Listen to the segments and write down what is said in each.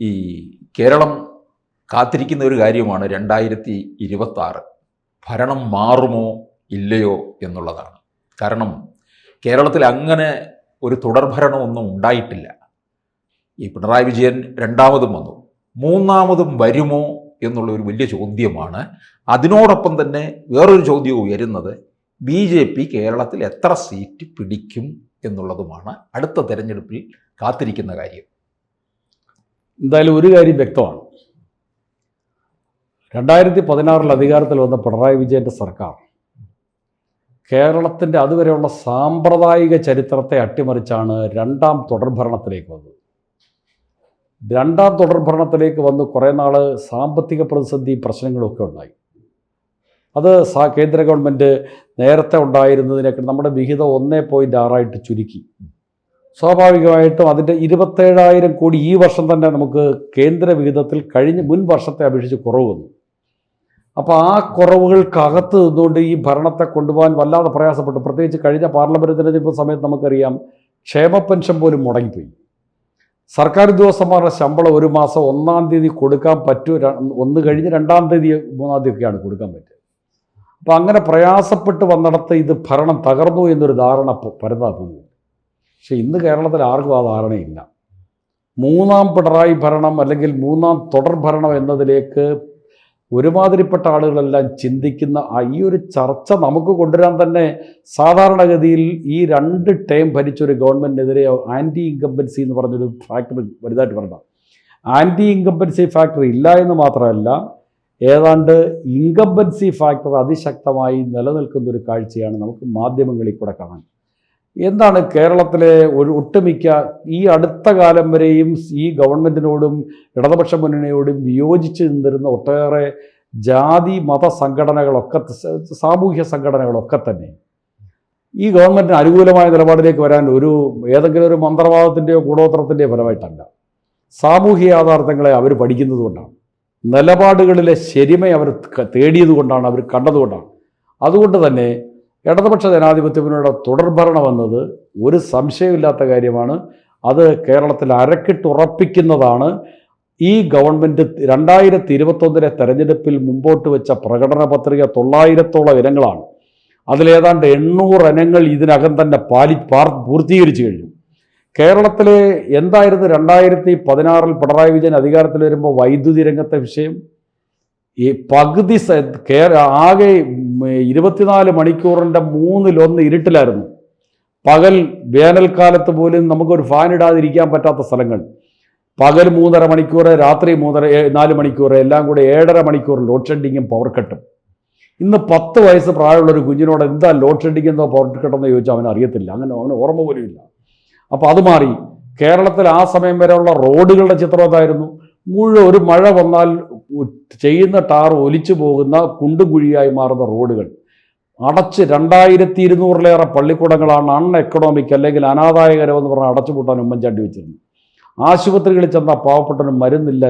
ഈ കേരളം കാത്തിരിക്കുന്ന ഒരു കാര്യമാണ് 2026 ഭരണം മാറുമോ ഇല്ലയോ എന്നുള്ളതാണ്. കാരണം കേരളത്തിൽ അങ്ങനെ ഒരു തുടർഭരണമൊന്നും ഉണ്ടായിട്ടില്ല. ഈ പിണറായി വിജയൻ രണ്ടാമതും വന്നു, മൂന്നാമതും വരുമോ എന്നുള്ള ഒരു വലിയ ചോദ്യമാണ്. അതിനോടൊപ്പം തന്നെ വേറൊരു ചോദ്യം ഉയരുന്നത് BJP കേരളത്തിൽ എത്ര സീറ്റ് പിടിക്കും എന്നുള്ളതുമാണ് അടുത്ത തെരഞ്ഞെടുപ്പിൽ കാത്തിരിക്കുന്ന കാര്യം. എന്തായാലും ഒരു കാര്യം വ്യക്തമാണ്, 2016 അധികാരത്തിൽ വന്ന പിണറായി വിജയൻ്റെ സർക്കാർ കേരളത്തിൻ്റെ അതുവരെയുള്ള സാമ്പ്രദായിക ചരിത്രത്തെ അട്ടിമറിച്ചാണ് രണ്ടാം തുടർഭരണത്തിലേക്ക് വന്നത്. രണ്ടാം തുടർഭരണത്തിലേക്ക് വന്ന് കുറേ നാൾ സാമ്പത്തിക പ്രതിസന്ധി പ്രശ്നങ്ങളൊക്കെ ഉണ്ടായി. അത് കേന്ദ്ര ഗവൺമെൻറ് നേരത്തെ ഉണ്ടായിരുന്നതിനൊക്കെ നമ്മുടെ വിഹിതം 1.6 ചുരുക്കി. സ്വാഭാവികമായിട്ടും അതിൻ്റെ 27,000 കോടി ഈ വർഷം തന്നെ നമുക്ക് കേന്ദ്ര വിഹിതത്തിൽ മുൻ വർഷത്തെ അപേക്ഷിച്ച് കുറവ് വന്നു. അപ്പോൾ ആ കുറവുകൾക്കകത്ത് നിന്നുകൊണ്ട് ഈ ഭരണത്തെ കൊണ്ടുപോകാൻ വല്ലാതെ പ്രയാസപ്പെട്ടു. പ്രത്യേകിച്ച് കഴിഞ്ഞ പാർലമെൻറ്റ് തിരഞ്ഞെടുപ്പ് സമയത്ത് നമുക്കറിയാം, ക്ഷേമ പെൻഷൻ പോലും മുടങ്ങിപ്പോയി. സർക്കാർ ഉദ്യോഗസ്ഥന്മാരുടെ ശമ്പളം ഒരു മാസം 1-ാം തീയതി കൊടുക്കാൻ പറ്റും, 1 കഴിഞ്ഞ് 2-ാം തീയതി 3-ാം തീയതിയൊക്കെയാണ് കൊടുക്കാൻ പറ്റുക. അപ്പോൾ അങ്ങനെ പ്രയാസപ്പെട്ട് വന്നിടത്ത് ഇത് ഭരണം തകർന്നു എന്നൊരു ധാരണ പരതാക്കുന്നു. പക്ഷെ ഇന്ന് കേരളത്തിൽ ആർക്കും ആ ധാരണയില്ല. മൂന്നാം പിണറായി ഭരണം അല്ലെങ്കിൽ മൂന്നാം തുടർ ഭരണം എന്നതിലേക്ക് ഒരുമാതിരിപ്പെട്ട ആളുകളെല്ലാം ചിന്തിക്കുന്ന ഈ ഒരു ചർച്ച നമുക്ക് കൊണ്ടുവരാൻ തന്നെ സാധാരണഗതിയിൽ ഈ 2 ടേം ഭരിച്ചൊരു ഗവൺമെൻറ്റിനെതിരെ ആൻറ്റി ഇൻകംബൻസി എന്ന് പറഞ്ഞൊരു ഫാക്ടർ വലുതായിട്ട് പറയണം. ആൻറ്റി ഇൻകംബൻസി ഫാക്ടർ ഇല്ല എന്ന് മാത്രമല്ല, ഏതാണ്ട് ഇൻകംബൻസി ഫാക്ടർ അതിശക്തമായി നിലനിൽക്കുന്ന ഒരു കാഴ്ചയാണ് നമുക്ക് മാധ്യമങ്ങളിൽ കൂടെ കാണാൻ. എന്താണ് കേരളത്തിലെ ഒരു ഒട്ടുമിക്ക ഈ അടുത്ത കാലം വരെയും ഈ ഗവൺമെൻറ്റിനോടും ഇടതുപക്ഷ മുന്നണിയോടും വിയോജിച്ച് നിന്നിരുന്ന ഒട്ടേറെ ജാതി മത സംഘടനകളൊക്കെ, സാമൂഹ്യ സംഘടനകളൊക്കെ തന്നെ ഈ ഗവൺമെൻറ്റിന് അനുകൂലമായ നിലപാടിലേക്ക് വരാൻ ഏതെങ്കിലും ഒരു മന്ത്രവാദത്തിൻ്റെയോ കൂടോത്രത്തിൻ്റെയോ ഫലമായിട്ടല്ല, സാമൂഹ്യ യാഥാർത്ഥ്യങ്ങളെ അവർ പഠിക്കുന്നത് കൊണ്ടാണ്, നിലപാടുകളിലെ ശരിമ അവർ തേടിയതുകൊണ്ടാണ്, അവർ കണ്ടതുകൊണ്ടാണ്. അതുകൊണ്ട് തന്നെ ഇടതുപക്ഷ ജനാധിപത്യ മുന്നണിയുടെ തുടർഭരണം എന്നത് ഒരു സംശയമില്ലാത്ത കാര്യമാണ്. അത് കേരളത്തിൽ അരക്കിട്ടുറപ്പിക്കുന്നതാണ്. ഈ ഗവൺമെൻറ് 2021 തെരഞ്ഞെടുപ്പിൽ മുമ്പോട്ട് വെച്ച പ്രകടന പത്രിക 900ഓളം ഇനങ്ങളാണ്. അതിലേതാണ്ട് 800 ഇനങ്ങൾ ഇതിനകം തന്നെ പൂർത്തീകരിച്ചു കഴിഞ്ഞു. കേരളത്തിലെ എന്തായിരുന്നു 2016 പിണറായി വിജയൻ അധികാരത്തിൽ വരുമ്പോൾ വൈദ്യുതി രംഗത്തെ വിഷയം? ഈ പകുതി ആകെ 24 മണിക്കൂറിൻ്റെ 1/3 ഇരുട്ടിലായിരുന്നു. പകൽ വേനൽക്കാലത്ത് പോലും നമുക്കൊരു ഫാൻ ഇടാതിരിക്കാൻ പറ്റാത്ത സ്ഥലങ്ങൾ. പകൽ 3.5 മണിക്കൂർ, രാത്രി 4 മണിക്കൂർ, എല്ലാം കൂടെ 7.5 മണിക്കൂർ ലോഡ് ഷെഡിങ്ങും പവർ കട്ടും. ഇന്ന് 10 വയസ്സ് പ്രായമുള്ളൊരു കുഞ്ഞിനോട് എന്താ ലോഡ് ഷെഡിങ് എന്തോ പവർ കട്ടെന്ന് ചോദിച്ചാൽ അവന് അറിയത്തില്ല, അവന് ഓർമ്മ പോലും ഇല്ല. അപ്പോൾ അത് മാറി. കേരളത്തിൽ ആ സമയം വരെയുള്ള റോഡുകളുടെ ചിത്രം എന്തായിരുന്നു? ഒരു മഴ വന്നാൽ ചെയ്യുന്ന ടാർ ഒലിച്ചു പോകുന്ന കുണ്ടും കുഴിയായി മാറുന്ന റോഡുകൾ അടച്ച് 2200-ലേറെ പള്ളിക്കൂടങ്ങളാണ് എക്കണോമിക് അല്ലെങ്കിൽ അനാദായകരമെന്ന് പറഞ്ഞാൽ അടച്ചുപൂട്ടാൻ ഉമ്മൻചാണ്ടി വെച്ചിരുന്നു. ആശുപത്രികളിൽ ചെന്നാൽ പാവപ്പെട്ടവനും മരുന്നില്ല,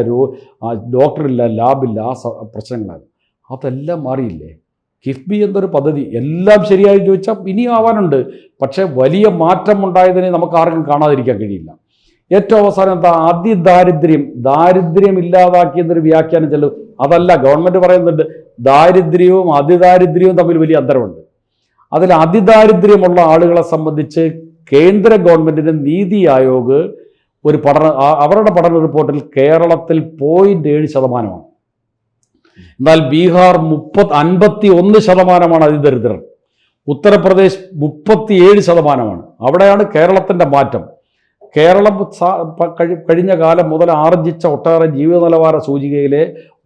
ഡോക്ടറില്ല, ലാബില്ല, ആ പ്രശ്നങ്ങളാണ്. അതെല്ലാം മാറിയില്ലേ? കിഫ്ബി എന്നൊരു പദ്ധതി എല്ലാം ശരിയായി ചോദിച്ചാൽ ഇനിയും ആവാനുണ്ട്. പക്ഷേ വലിയ മാറ്റം ഉണ്ടായതിനെ നമുക്ക് ആർക്കും കാണാതിരിക്കാൻ കഴിയില്ല. ഏറ്റവും അവസാനം എന്താ? ദാരിദ്ര്യം ഇല്ലാതാക്കിയെന്നൊരു വ്യാഖ്യാനം ചെല്ലും. അതല്ല, ഗവൺമെൻറ് പറയുന്നുണ്ട് ദാരിദ്ര്യവും അതിദാരിദ്ര്യവും തമ്മിൽ വലിയ അന്തരമുണ്ട്. അതിൽ അതിദാരിദ്ര്യമുള്ള ആളുകളെ സംബന്ധിച്ച് കേന്ദ്ര ഗവൺമെൻറ്റിന് നീതി ആയോഗ് ഒരു അവരുടെ പഠന റിപ്പോർട്ടിൽ കേരളത്തിൽ 0.7%. എന്നാൽ ബീഹാർ 51% അതിദരിദ്രർ. ഉത്തർപ്രദേശ് 37%. അവിടെയാണ് കേരളത്തിൻ്റെ മാറ്റം. കേരളം കഴിഞ്ഞ കാലം മുതൽ ആർജിച്ച ഒട്ടേറെ ജീവിത നിലവാര സൂചികയിലെ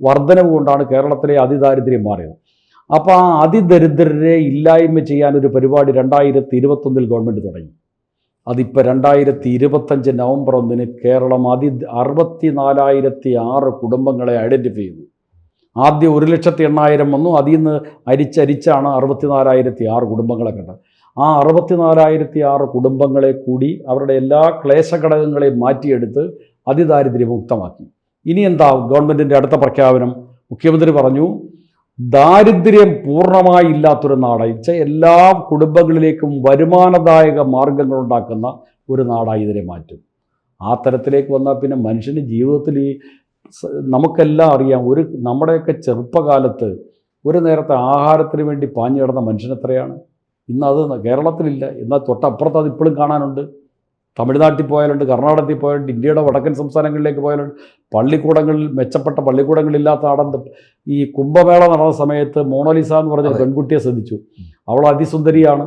വർധനവ് കൊണ്ടാണ് കേരളത്തിലെ അതിദാരിദ്ര്യം മാറിയത്. അപ്പോൾ ആ അതിദരിദ്രരെ ഇല്ലായ്മ ചെയ്യാനൊരു പരിപാടി 2021 ഗവൺമെൻറ് തുടങ്ങി. അതിപ്പോൾ 2025 നവംബർ 1 കേരളം 64,006 കുടുംബങ്ങളെ ഐഡൻറ്റിഫൈ ചെയ്തു. ആദ്യം 1,80,000 വന്നു. അതിൽ നിന്ന് അരിച്ചരിച്ചാണ് 64,006 കുടുംബങ്ങളെ കണ്ടത്. ആ 64,006 കുടുംബങ്ങളെ കൂടി അവരുടെ എല്ലാ ക്ലേശഘടകങ്ങളെയും മാറ്റിയെടുത്ത് അതിദാരിദ്ര്യമുക്തമാക്കി. ഇനി എന്താ ഗവൺമെൻറ്റിൻ്റെ അടുത്ത പ്രഖ്യാപനം? മുഖ്യമന്ത്രി പറഞ്ഞു, ദാരിദ്ര്യം പൂർണ്ണമായി ഇല്ലാത്തൊരു നാടായി, എല്ലാ കുടുംബങ്ങളിലേക്കും വരുമാനദായക മാർഗങ്ങൾ ഉണ്ടാക്കുന്ന ഒരു നാടായി ഇതിനെ മാറ്റും. ആ തരത്തിലേക്ക് വന്നാൽ പിന്നെ മനുഷ്യന് ജീവിതത്തിൽ നമുക്കെല്ലാം അറിയാം, നമ്മുടെയൊക്കെ ചെറുപ്പകാലത്ത് ഒരു നേരത്തെ ആഹാരത്തിന് വേണ്ടി പാഞ്ഞു കിടന്ന മനുഷ്യൻ എത്രയാണ്? ഇന്ന് അത് കേരളത്തിലില്ല. എന്നാൽ തൊട്ടപ്പുറത്ത് അത് ഇപ്പോഴും കാണാനുണ്ട്. തമിഴ്നാട്ടിൽ പോയാലുണ്ട്, കർണാടകത്തിൽ പോയാലുണ്ട്, ഇന്ത്യയുടെ വടക്കൻ സംസ്ഥാനങ്ങളിലേക്ക് പോയാലുണ്ട്. പള്ളിക്കൂടങ്ങളിൽ മെച്ചപ്പെട്ട പള്ളിക്കൂടങ്ങളില്ലാത്ത ആടന്ത് ഈ കുംഭമേള നടന്ന സമയത്ത് മോണോലിസ എന്ന് പറഞ്ഞ പെൺകുട്ടിയെ ശ്രദ്ധിച്ചു. അവൾ അതിസുന്ദരിയാണ്.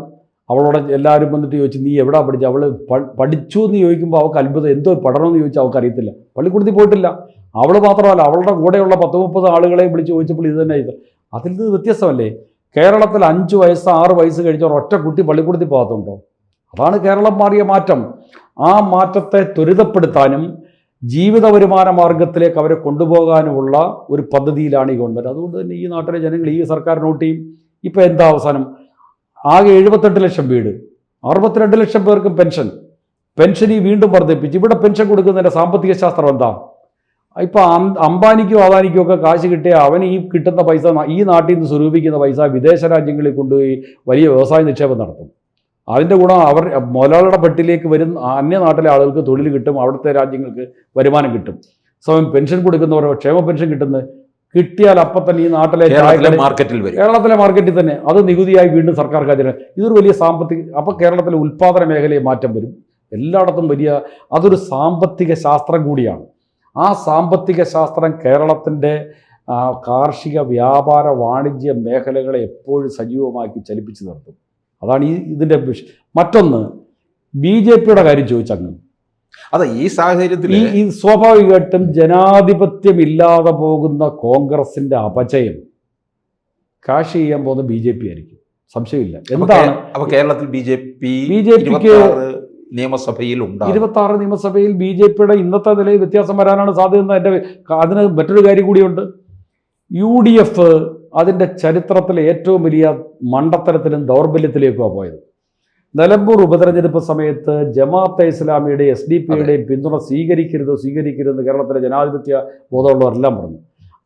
അവളോട് എല്ലാവരും വന്നിട്ട് ചോദിച്ചു, നീ എവിടാ പഠിച്ചു? അവൾ പഠിച്ചു എന്ന് ചോദിക്കുമ്പോൾ അവൾക്ക് അത്ഭുതം, എന്തോ പഠനമെന്ന് ചോദിച്ചാൽ അവൾക്ക് അറിയത്തില്ല. പള്ളിക്കൂടത്തിൽ പോയിട്ടില്ല. അവൾ മാത്രമല്ല, അവളുടെ കൂടെയുള്ള 10-30 ആളുകളെയും വിളിച്ച് ചോദിച്ചപ്പോൾ ഇത് തന്നെ ഇത്. അതിൽ നിന്ന് വ്യത്യസ്തമല്ലേ? കേരളത്തിൽ 5 വയസ്സ് 6 വയസ്സ് കഴിഞ്ഞ ഒരൊറ്റ കുട്ടി പള്ളിക്കൂടത്തിൽ പോകാത്തുണ്ടോ? അതാണ് കേരളം മാറിയ മാറ്റം. ആ മാറ്റത്തെ ത്വരിതപ്പെടുത്താനും ജീവിത വരുമാന മാർഗത്തിലേക്ക് അവരെ കൊണ്ടുപോകാനുമുള്ള ഒരു പദ്ധതിയിലാണ് ഈ ഗവൺമെൻറ്. അതുകൊണ്ട് തന്നെ ഈ നാട്ടിലെ ജനങ്ങൾ ഈ സർക്കാർ നോട്ട് ചെയ്യും. ഇപ്പോൾ എന്താ അവസാനം? ആകെ 78 ലക്ഷം വീട്, 62 ലക്ഷം പേർക്കും പെൻഷനി വീണ്ടും വർദ്ധിപ്പിച്ച്. ഇവിടെ പെൻഷൻ കൊടുക്കുന്നതിൻ്റെ സാമ്പത്തിക ശാസ്ത്രം എന്താ? ഇപ്പം അംബാനിക്കോ അദാനിക്കോ ഒക്കെ കാശ് കിട്ടിയാൽ അവൻ ഈ കിട്ടുന്ന പൈസ, ഈ നാട്ടിൽ നിന്ന് സ്വരൂപിക്കുന്ന പൈസ വിദേശ രാജ്യങ്ങളിൽ കൊണ്ടുപോയി വലിയ വ്യവസായ നിക്ഷേപം നടത്തും. അതിൻ്റെ ഗുണം അവർ മുതലാളിയുടെ പെട്ടിലേക്ക് വരുന്ന അന്യനാട്ടിലെ ആളുകൾക്ക് തൊഴിൽ കിട്ടും, അവിടുത്തെ രാജ്യങ്ങൾക്ക് വരുമാനം കിട്ടും. സമയം പെൻഷൻ കൊടുക്കുന്നവരോ ക്ഷേമ പെൻഷൻ കിട്ടിയാൽ അപ്പം തന്നെ ഈ നാട്ടിലെ മാർക്കറ്റിൽ വരും. കേരളത്തിലെ മാർക്കറ്റിൽ തന്നെ അത് നികുതിയായി വീണ്ടും സർക്കാർ ഖജന. ഇതൊരു വലിയ സാമ്പത്തിക, അപ്പോൾ കേരളത്തിലെ ഉൽപ്പാദന മേഖലയിൽ മാറ്റം വരും. എല്ലായിടത്തും അതൊരു സാമ്പത്തിക ശാസ്ത്രം കൂടിയാണ്. ആ സാമ്പത്തിക ശാസ്ത്രം കേരളത്തിൻ്റെ കാർഷിക വ്യാപാര വാണിജ്യ മേഖലകളെ എപ്പോഴും സജീവമാക്കി ചലിപ്പിച്ചു നിർത്തും. അതാണ് ഇതിൻ്റെ വിഷയം. മറ്റൊന്ന്, BJPയുടെ കാര്യം ചോദിച്ചങ്ങ്. അതെ, ഈ സാഹചര്യത്തിൽ ഈ സ്വാഭാവികമായിട്ടും ജനാധിപത്യമില്ലാതെ പോകുന്ന കോൺഗ്രസിൻ്റെ അപജയം കാശ് ചെയ്യാൻ പോകുന്ന BJP ആയിരിക്കും, സംശയമില്ല. എന്താണ് അപ്പോൾ കേരളത്തിൽ BJPക്ക് നിയമസഭയിൽ 26 നിയമസഭയിൽ BJPയുടെ ഇന്നത്തെ നിലയിൽ വ്യത്യാസം വരാനാണ് സാധ്യത. അതിന് മറ്റൊരു കാര്യം കൂടിയുണ്ട്. UDF അതിൻ്റെ ചരിത്രത്തിലെ ഏറ്റവും വലിയ മണ്ടത്തരത്തിലും ദൗർബല്യത്തിലേക്കുമാണ് പോയത്. നിലമ്പൂർ ഉപതെരഞ്ഞെടുപ്പ് സമയത്ത് ജമാഅത്തെ ഇസ്ലാമിയുടെ SDP-യുടെയും പിന്തുണ സ്വീകരിക്കരുത് കേരളത്തിലെ ജനാധിപത്യ ബോധമുള്ളവരെല്ലാം പറഞ്ഞു.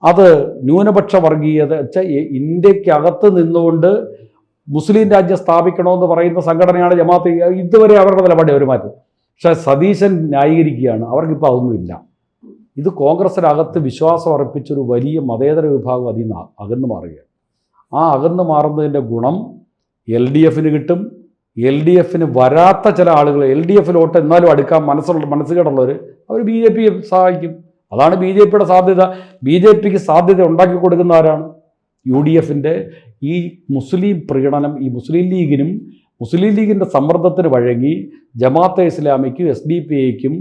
അത് ന്യൂനപക്ഷ വർഗീയത വെച്ചാൽ ഇന്ത്യക്കകത്ത് നിന്നുകൊണ്ട് മുസ്ലിം രാജ്യം സ്ഥാപിക്കണമെന്ന് പറയുന്ന സംഘടനയാണ് ജമാഅത്ത്. ഇതുവരെ അവരുടെ നിലപാട് അവർ മാറ്റും. പക്ഷേ സതീശൻ ന്യായീകരിക്കുകയാണ്, അവർക്കിപ്പോൾ അതൊന്നുമില്ല. ഇത് കോൺഗ്രസിനകത്ത് വിശ്വാസം അർപ്പിച്ചൊരു വലിയ മതേതര വിഭാഗം അതിൽ നിന്ന് അകന്നു മാറുകയാണ്. ആ അകന്നു മാറുന്നതിൻ്റെ ഗുണം LDFന് കിട്ടും. LDFന് വരാത്ത ചില ആളുകൾ LDFിലോട്ട് എന്നാലും അടുക്കാൻ മനസ്സുകേടുള്ളവർ അവർ BJPയെ സഹായിക്കും. അതാണ് BJPയുടെ സാധ്യത. BJPക്ക് സാധ്യത ഉണ്ടാക്കി കൊടുക്കുന്ന ആരാണ്? UDFിൻ്റെ ഈ മുസ്ലിം പ്രീണനം. ഈ മുസ്ലിം ലീഗിൻ്റെ സമ്മർദ്ദത്തിന് വഴങ്ങി ജമാഅത്തെ ഇസ്ലാമിക്കും SDP-ക്കും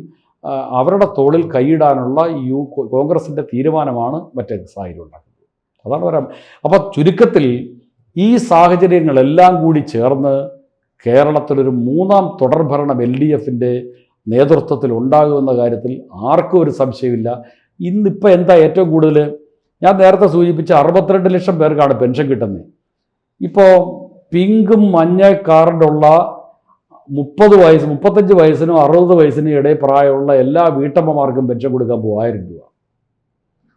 അവരുടെ തോളിൽ കൈയിടാനുള്ള കോൺഗ്രസിൻ്റെ തീരുമാനമാണ് മറ്റേ സാഹചര്യം ഉണ്ടാക്കുന്നത്. അതാണ് പറയാം. അപ്പോൾ ചുരുക്കത്തിൽ ഈ സാഹചര്യങ്ങളെല്ലാം കൂടി ചേർന്ന് കേരളത്തിലൊരു 3ാം തുടർഭരണം LDFിൻ്റെ നേതൃത്വത്തിൽ ഉണ്ടാകുമെന്ന കാര്യത്തിൽ ആർക്കും ഒരു സംശയമില്ല. ഇന്നിപ്പോൾ എന്താ ഏറ്റവും കൂടുതൽ? ഞാൻ നേരത്തെ സൂചിപ്പിച്ച 62 ലക്ഷം പേർക്കാണ് പെൻഷൻ കിട്ടുന്നത്. ഇപ്പോൾ പിങ്കും മഞ്ഞ കാർഡുള്ള 30 വയസ്സ് 35 വയസ്സിനും 60 വയസ്സിനും ഇടയിൽ പ്രായമുള്ള എല്ലാ വീട്ടമ്മമാർക്കും പെൻഷൻ കൊടുക്കാൻ 3000 രൂപ.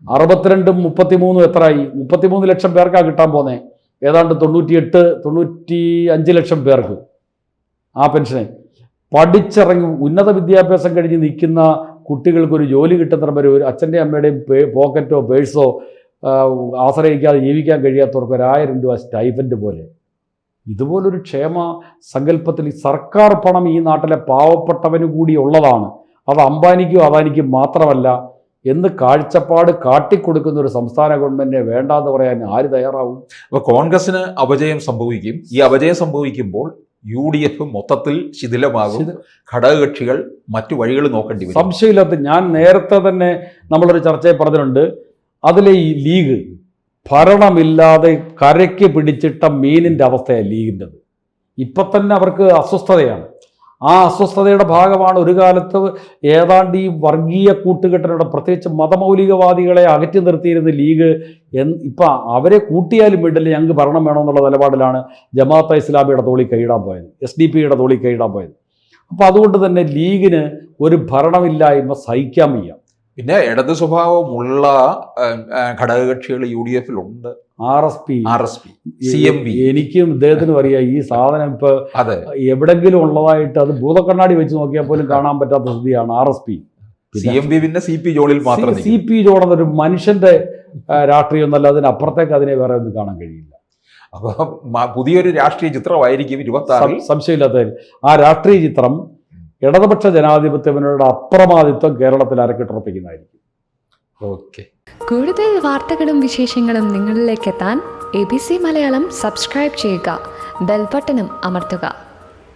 62ഉം 33ഉം എത്രയായി? 33 ലക്ഷം പേർക്കാണ് കിട്ടാൻ പോകുന്നത്. ഏതാണ്ട് 98-95 ലക്ഷം പേർക്ക് ആ പെൻഷന്. പഠിച്ചിറങ്ങി ഉന്നത വിദ്യാഭ്യാസം കഴിഞ്ഞ് നിൽക്കുന്ന കുട്ടികൾക്കൊരു ജോലി കിട്ടുന്ന വരെ ഒരു അച്ഛൻ്റെയും അമ്മയുടെയും പോക്കറ്റോ പേഴ്സോ ആശ്രയിക്കാതെ ജീവിക്കാൻ കഴിയാത്തവർക്ക് 1000 രൂപ സ്റ്റൈഫൻഡ് പോലെ. ഇതുപോലൊരു ക്ഷേമ സങ്കല്പത്തിൽ ഈ സർക്കാർ പണം ഈ നാട്ടിലെ പാവപ്പെട്ടവന് കൂടി ഉള്ളതാണ്. അത് അംബാനിക്കും അദാനിക്കും മാത്രമല്ല എന്ന് കാഴ്ചപ്പാട് കാട്ടിക്കൊടുക്കുന്ന ഒരു സംസ്ഥാന ഗവൺമെൻറ്റിനെ വേണ്ടാന്ന് പറയാൻ ആര് തയ്യാറാവും? അപ്പോൾ കോൺഗ്രസിന് അപജയം സംഭവിക്കും. ഈ അപജയം സംഭവിക്കുമ്പോൾ UDF മൊത്തത്തിൽ ശിഥിലമാകും. ഘടകകക്ഷികൾ മറ്റു വഴികൾ നോക്കേണ്ടി വരും. സംശയമില്ലാത്ത. ഞാൻ നേരത്തെ തന്നെ നമ്മളൊരു ചർച്ചയിൽ പറഞ്ഞിട്ടുണ്ട്, അതിലെ ഈ ലീഗ് ഭരണമില്ലാതെ കരയ്ക്ക് പിടിച്ചിട്ട മീനിൻ്റെ അവസ്ഥയാണ് ലീഗിൻ്റെത്. ഇപ്പം തന്നെ അവർക്ക് അസ്വസ്ഥതയാണ്. ആ അസ്വസ്ഥതയുടെ ഭാഗമാണ് ഒരു കാലത്ത് ഏതാണ്ട് ഈ വർഗീയ കൂട്ടുകെട്ടിനോട് പ്രത്യേകിച്ച് മതമൗലികവാദികളെ അകറ്റി നിർത്തിയിരുന്ന ലീഗ്. ഇപ്പം അവരെ കൂട്ടിയാലും വിടില്ല, ഞങ്ങൾക്ക് ഭരണം വേണമെന്നുള്ള നിലപാടിലാണ് ജമാഅത്തെ ഇസ്ലാമിയുടെ തോളിൽ കൈയിടാൻ പോയത്, SDP-യുടെ തോളിൽ കൈയിടാൻ പോയത്. അപ്പോൾ അതുകൊണ്ട് തന്നെ ലീഗിന് ഒരു ഭരണമില്ലായ്മ സഹിക്കാൻ വയ്യ. പിന്നെ ഇടത് സ്വഭാവമുള്ള ഘടകകക്ഷികൾ UDF ഉണ്ട്. RSP, CMP. എനിക്കും ഇദ്ദേഹത്തിനും അറിയാം ഈ സാധനം ഇപ്പൊ അതെ, എവിടെങ്കിലും ഉള്ളതായിട്ട് അത് ഭൂതക്കണ്ണാടി വെച്ച് നോക്കിയാൽ പോലും കാണാൻ പറ്റാത്ത സ്ഥിതിയാണ് RSP. CMP പിന്നെ CP ജോണിൽ മാത്രം. CP ജോൺ എന്നൊരു മനുഷ്യന്റെ രാഷ്ട്രീയം എന്നല്ല, അതിനപ്പുറത്തേക്ക് അതിനെ വേറെ ഒന്നും കാണാൻ കഴിയില്ല. അപ്പൊ പുതിയൊരു രാഷ്ട്രീയ ചിത്രമായിരിക്കും 26-ൽ. സംശയമില്ലാത്ത ആ രാഷ്ട്രീയ ചിത്രം ഇടതുപക്ഷ ജനാധിപത്യത്തിനുള്ള അപ്രമാദിത്വം കേരളത്തിൽ അരക്കിട്ടുറപ്പിക്കുന്നതായിരിക്കും. ഓക്കെ. കൂടുതൽ വാർത്തകളും വിശേഷങ്ങളും നിങ്ങളിലേക്ക് എത്താൻ ABC മലയാളം സബ്സ്ക്രൈബ് ചെയ്യുക, ബെൽ ബട്ടണും അമർത്തുക.